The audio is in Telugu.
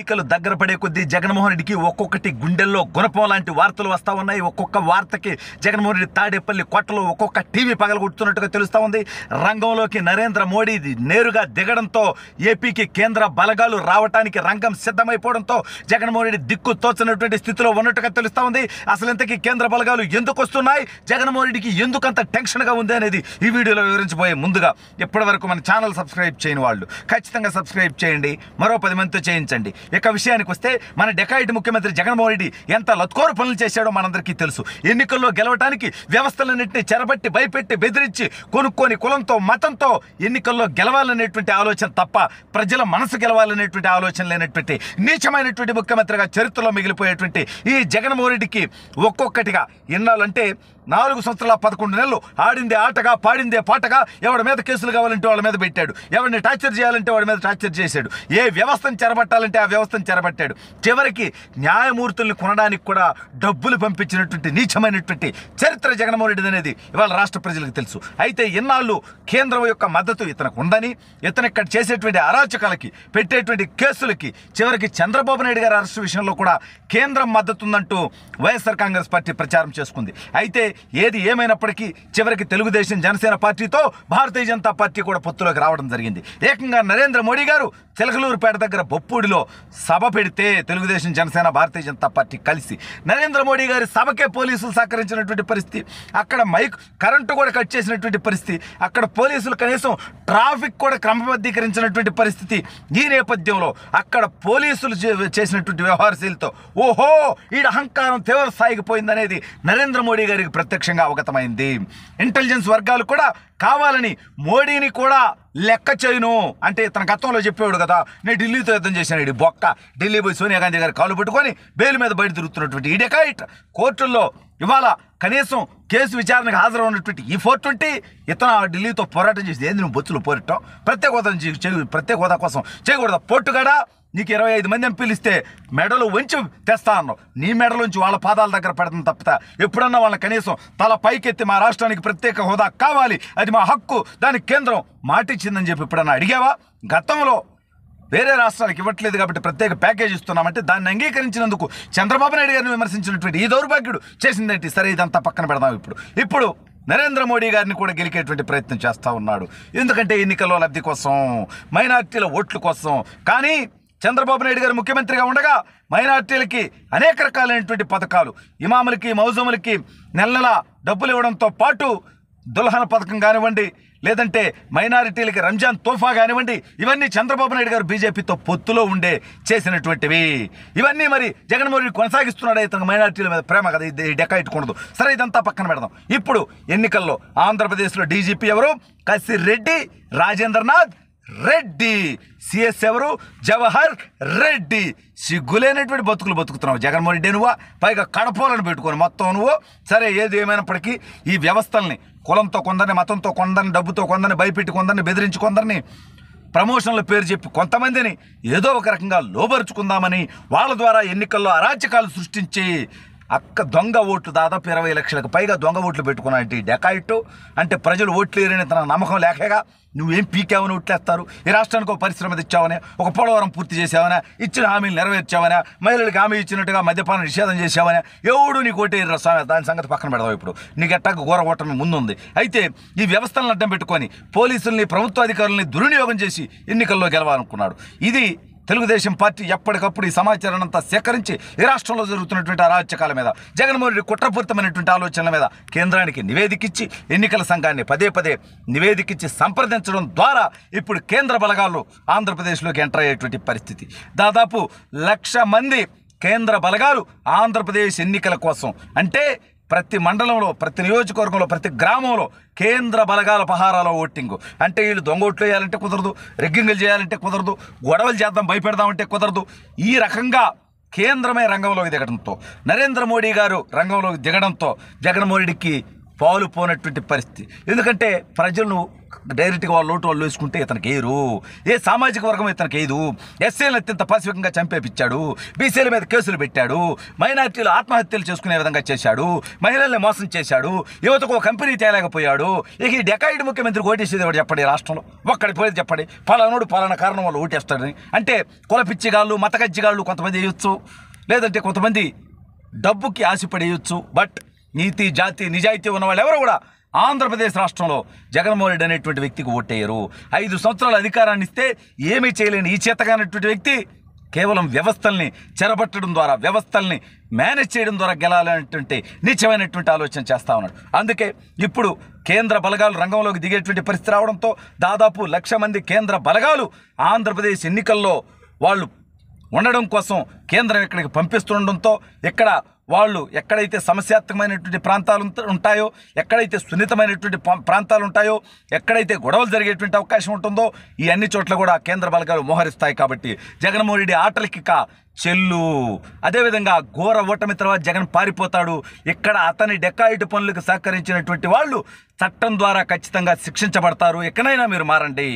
ఎన్నికలు దగ్గర పడే కొద్దీ జగన్మోహన్ రెడ్డికి ఒక్కొక్కటి గుండెల్లో గుణపం లాంటి వార్తలు వస్తూ ఉన్నాయి. ఒక్కొక్క వార్తకి జగన్మోహన్ రెడ్డి తాడేపల్లి కొట్టలో ఒక్కొక్క టీవీ పగలగొడుతున్నట్టుగా తెలుస్తూ ఉంది. రంగంలోకి నరేంద్ర మోడీ నేరుగా దిగడంతో ఏపీకి కేంద్ర బలగాలు రావడానికి రంగం సిద్ధమైపోవడంతో జగన్మోహన్ రెడ్డి దిక్కు తోచనటువంటి స్థితిలో ఉన్నట్టుగా తెలుస్తూ ఉంది. అసలు ఇంతకీ కేంద్ర బలగాలు ఎందుకు వస్తున్నాయి, జగన్మోహన్ రెడ్డికి ఎందుకంత టెన్షన్గా ఉంది అనేది ఈ వీడియోలో వివరించబోయే ముందుగా ఇప్పటి వరకు మన ఛానల్ సబ్స్క్రైబ్ చేయని వాళ్ళు ఖచ్చితంగా సబ్స్క్రైబ్ చేయండి, మరో 10 మందితో చేయించండి. ఇక విషయానికి వస్తే మన డెకాయిట్ ముఖ్యమంత్రి జగన్మోహన్ రెడ్డి ఎంత లత్కోరు పనులు చేశాడో మనందరికీ తెలుసు. ఎన్నికల్లో గెలవడానికి వ్యవస్థలన్నింటినీ చెరబట్టి భయపెట్టి బెదిరించి కొనుక్కొని కులంతో మతంతో ఎన్నికల్లో గెలవాలనేటువంటి ఆలోచన తప్ప ప్రజల మనసు గెలవాలనేటువంటి ఆలోచన లేనటువంటి నీచమైనటువంటి ముఖ్యమంత్రిగా చరిత్రలో మిగిలిపోయేటువంటి ఈ జగన్మోహన్ రెడ్డికి ఒక్కొక్కటిగా ఎన్నాళ్ళంటే 4 సంవత్సరాల 11 నెలలు ఆడిందే ఆటగా పాడిందే పాటగా ఎవరి మీద కేసులు కావాలంటే వాళ్ళ మీద పెట్టాడు, ఎవరిని టార్చర్ చేయాలంటే వాడి మీద టార్చర్ చేశాడు, ఏ వ్యవస్థను చెరబట్టాలంటే ఆ వ్యవస్థను చెరబట్టాడు. చివరికి న్యాయమూర్తుల్ని కొనడానికి కూడా డబ్బులు పంపించినటువంటి నీచమైనటువంటి చరిత్ర జగన్మోహన్ రెడ్డి అనేది ఇవాళ రాష్ట్ర ప్రజలకు తెలుసు. అయితే ఇన్నాళ్ళు కేంద్రం యొక్క మద్దతు ఇతనికి ఉందని, ఇతను ఇక్కడ చేసేటువంటి అరాచకాలకి పెట్టేటువంటి కేసులకి చివరికి చంద్రబాబు నాయుడు గారి అరెస్టు విషయంలో కూడా కేంద్రం మద్దతు ఉందంటూ వైఎస్ఆర్ కాంగ్రెస్ పార్టీ ప్రచారం చేసుకుంది. అయితే ఏది ఏమైనప్పటికీ చివరికి తెలుగుదేశం జనసేన పార్టీతో భారతీయ జనతా పార్టీ కూడా పొత్తులోకి రావడం జరిగింది. ఏకంగా నరేంద్ర మోడీ గారు చిలకలూరుపేట దగ్గర బొప్పూడిలో సభ పెడితే తెలుగుదేశం జనసేన భారతీయ జనతా పార్టీ కలిసి నరేంద్ర మోడీ గారి సభకే పోలీసులు సహకరించినటువంటి పరిస్థితి, అక్కడ కరెంటు కూడా కట్ చేసినటువంటి పరిస్థితి, అక్కడ పోలీసులు కనీసం ట్రాఫిక్ కూడా క్రమబద్ధీకరించినటువంటి పరిస్థితి. ఈ నేపథ్యంలో అక్కడ పోలీసులు చేసినటువంటి వ్యవహారశీలతో ఓహో ఈ అహంకారం తీవ్ర స్థాయికి పోయిందనేది నరేంద్ర మోడీ గారికి ప్రత్యక్షంగా అవగతమైంది. ఇంటెలిజెన్స్ వర్గాలు కూడా కావాలని మోడీని కూడా లెక్క చేయను అంటే ఇతను గతంలో చెప్పేవాడు కదా, నేను ఢిల్లీతో యుద్ధం చేశాను, ఇది బొక్క ఢిల్లీ పోయి సోనియా గాంధీ గారు కాలు పట్టుకొని బెయిల్ మీద బయట తిరుగుతున్నటువంటి ఈ డెకాయిట్ కోర్టుల్లో ఇవాళ కనీసం కేసు విచారణకు హాజరవున్నటువంటి ఈ 420 ఇతను ఢిల్లీతో పోరాటం చేసి ఏంది నువ్వు బొచ్చులు పోరాటం, ప్రత్యేక హోదా కోసం చేయకూడదా, పొట్టుగాడా నీకు 25 మంది ఎంపీలు ఇస్తే మెడలు వంచి తెస్తా అన్నావు, నీ మెడలోంచి వాళ్ళ పాదాల దగ్గర పెడతాను తప్పితే ఎప్పుడన్నా వాళ్ళని కనీసం తల పైకెత్తి మా రాష్ట్రానికి ప్రత్యేక హోదా కావాలి, అది మా హక్కు, దానికి కేంద్రం మాటిచ్చిందని చెప్పి ఎప్పుడన్నా అడిగావా? గతంలో వేరే రాష్ట్రాలకు ఇవ్వట్లేదు కాబట్టి ప్రత్యేక ప్యాకేజ్ ఇస్తున్నామంటే దాన్ని అంగీకరించినందుకు చంద్రబాబు నాయుడు గారిని విమర్శించినటువంటి ఈ దౌర్భాగ్యుడు చేసిందేంటి? సరే ఇదంతా పక్కన పెడదాం. ఇప్పుడు నరేంద్ర మోడీ గారిని కూడా గెలికేటువంటి ప్రయత్నం చేస్తూ ఉన్నాడు. ఎందుకంటే ఎన్నికల్లో లబ్ధి కోసం, మైనార్టీల ఓట్ల కోసం. కానీ చంద్రబాబు నాయుడు గారు ముఖ్యమంత్రిగా ఉండగా మైనార్టీలకి అనేక రకాలైనటువంటి పథకాలు, ఇమాములకి మౌజములకి నెల డబ్బులు ఇవ్వడంతో పాటు దుల్హన్ పథకం కానివ్వండి, లేదంటే మైనారిటీలకి రంజాన్ తోఫా కానివ్వండి, ఇవన్నీ చంద్రబాబు నాయుడు గారు బీజేపీతో పొత్తులో ఉండే చేసినటువంటివి. ఇవన్నీ మరి జగన్మోహన్ రెడ్డి కొనసాగిస్తున్నాడు. ఇతను మైనారిటీల మీద ప్రేమ కదా, ఇది డెకాయిట్కూడదు. సరే ఇదంతా పక్కన పెడదాం. ఇప్పుడు ఎన్నికల్లో ఆంధ్రప్రదేశ్లో డీజీపీ ఎవరు? కసిరెడ్డి రాజేంద్రనాథ్ రెడ్డి. సిఎస్ ఎవరు? జవహర్ రెడ్డి. సిగ్గులేనటువంటి బతుకులు బతుకుతున్నావు జగన్మోహన్ రెడ్డి నువ్వు, పైగా కడపోలను పెట్టుకొని మొత్తం నువ్వు. సరే ఏది ఏమైనప్పటికీ ఈ వ్యవస్థల్ని కులంతో కొందరిని, మతంతో కొందరిని, డబ్బుతో కొందరిని, భయపెట్టి కొందరిని, బెదిరించి కొందరిని, ప్రమోషన్ల పేరు చెప్పి కొంతమందిని ఏదో ఒక రకంగా లోబరుచుకుందామని వాళ్ళ ద్వారా ఎన్నికల్లో అరాచకాలు సృష్టించి దొంగ ఓట్లు దాదాపు 20 లక్షలకు పైగా దొంగ ఓట్లు పెట్టుకున్నాయంటే ఈ డెకాయిట్ అంటే ప్రజలు ఓట్లు వేరని తన నమ్మకం లేకగా నువ్వేం పీకావని ఓట్లేస్తారు? ఈ రాష్ట్రానికి ఒక పరిశ్రమ తెచ్చావనే, ఒక పోలవరం పూర్తి చేసావనే, ఇచ్చిన హామీలు నెరవేర్చావనే, మహిళలకు హామీ ఇచ్చినట్టుగా మద్యపాన నిషేధం చేసావనే, ఎవడు నీకు ఓటేరు స్వామి, దాని సంగతి పక్కన పెడదాం. ఇప్పుడు నీకు ఎట్టాక ఘోర ఓటమి ముందుంది. అయితే ఈ వ్యవస్థలను అడ్డం పెట్టుకొని పోలీసుల్ని, ప్రభుత్వ అధికారుల్ని దుర్వినియోగం చేసి ఎన్నికల్లో గెలవాలనుకున్నాడు. ఇది తెలుగుదేశం పార్టీ ఎప్పటికప్పుడు ఈ సమాచారాన్ని అంతా సేకరించి ఈ రాష్ట్రంలో జరుగుతున్నటువంటి అరాచకాల మీద, జగన్మోహన్ రెడ్డి కుట్రపూరితమైనటువంటి ఆలోచనల మీద కేంద్రానికి నివేదికిచ్చి, ఎన్నికల సంఘాన్ని పదే నివేదికిచ్చి సంప్రదించడం ద్వారా ఇప్పుడు కేంద్ర బలగాలు ఆంధ్రప్రదేశ్లోకి ఎంటర్ అయ్యేటువంటి పరిస్థితి. దాదాపు 1,00,000 మంది కేంద్ర బలగాలు ఆంధ్రప్రదేశ్ ఎన్నికల కోసం, అంటే ప్రతి మండలంలో, ప్రతి నియోజకవర్గంలో, ప్రతి గ్రామంలో కేంద్ర బలగాల పహారాలో ఓటింగు. అంటే వీళ్ళు దొంగ ఓట్లు వేయాలంటే కుదరదు, రెగ్గింగులు చేయాలంటే కుదరదు, గొడవలు చేద్దాం భయపెడదామంటే కుదరదు. ఈ రకంగా కేంద్రమే రంగంలోకి దిగడంతో, నరేంద్ర మోడీ గారు రంగంలోకి దిగడంతో జగన్మోహన్ రెడ్డికి పాలు పోనటువంటి పరిస్థితి. ఎందుకంటే ప్రజలను డైరెక్ట్గా వాళ్ళ ఓటు వాళ్ళు వేసుకుంటే ఇతనికి వేయరు. ఏ సామాజిక వర్గం ఇతనికి వేయదు. ఎస్సీలను అత్యంత పాశవికంగా చంపేపించాడు, బీసీల మీద కేసులు పెట్టాడు, మైనార్టీలు ఆత్మహత్యలు చేసుకునే విధంగా చేశాడు, మహిళల్ని మోసం చేశాడు, యువతకు ఒక కంపెనీ తేలేకపోయాడు. ఇక ఈ డెకాయిడ్ ముఖ్యమంత్రికి ఓటేసేది ఎవరు చెప్పండి? రాష్ట్రంలో ఒక్కడి పోయేది చెప్పండి. పలానోడు పలానా కారణం వాళ్ళు ఓటేస్తాడని. అంటే కులపిచ్చిగాళ్ళు, మతకజ్జిగాళ్ళు కొంతమంది వేయొచ్చు, లేదంటే కొంతమంది డబ్బుకి ఆశపడేయచ్చు. బట్ నీతి, జాతి, నిజాయితీ ఉన్న వాళ్ళు ఎవరు కూడా ఆంధ్రప్రదేశ్ రాష్ట్రంలో జగన్మోహన్ రెడ్డి అనేటువంటి వ్యక్తికి ఓటేయరు. 5 సంవత్సరాల అధికారాన్ని ఇస్తే ఏమీ చేయలేని ఈ చేతగానటువంటి వ్యక్తి కేవలం వ్యవస్థల్ని చెరబట్టడం ద్వారా, వ్యవస్థల్ని మేనేజ్ చేయడం ద్వారా గెలాలనేటువంటి నిత్యమైనటువంటి ఆలోచన చేస్తూ ఉన్నాడు. అందుకే ఇప్పుడు కేంద్ర బలగాలు రంగంలోకి దిగేటువంటి పరిస్థితి రావడంతో దాదాపు 1,00,000 మంది కేంద్ర బలగాలు ఆంధ్రప్రదేశ్ ఎన్నికల్లో వాళ్ళు ఉండడం కోసం కేంద్రం ఇక్కడికి పంపిస్తుండడంతో ఇక్కడ వాళ్ళు ఎక్కడైతే సమస్యాత్మకమైనటువంటి ప్రాంతాలు ఉంటాయో, ఎక్కడైతే సున్నితమైనటువంటి ప్రాంతాలు ఉంటాయో, ఎక్కడైతే గొడవలు జరిగేటువంటి అవకాశం ఉంటుందో ఈ అన్ని చోట్ల కూడా కేంద్ర బలగాలు మోహరిస్తాయి. కాబట్టి జగన్మోహన్ రెడ్డి ఆటలకి చెల్లు. అదేవిధంగా ఘోర ఓటమి తర్వాత జగన్ పారిపోతాడు. ఇక్కడ అతని డెకాయిట్ పనులకు సహకరించినటువంటి వాళ్ళు చట్టం ద్వారా ఖచ్చితంగా శిక్షించబడతారు. ఎక్కడైనా మీరు మారండి.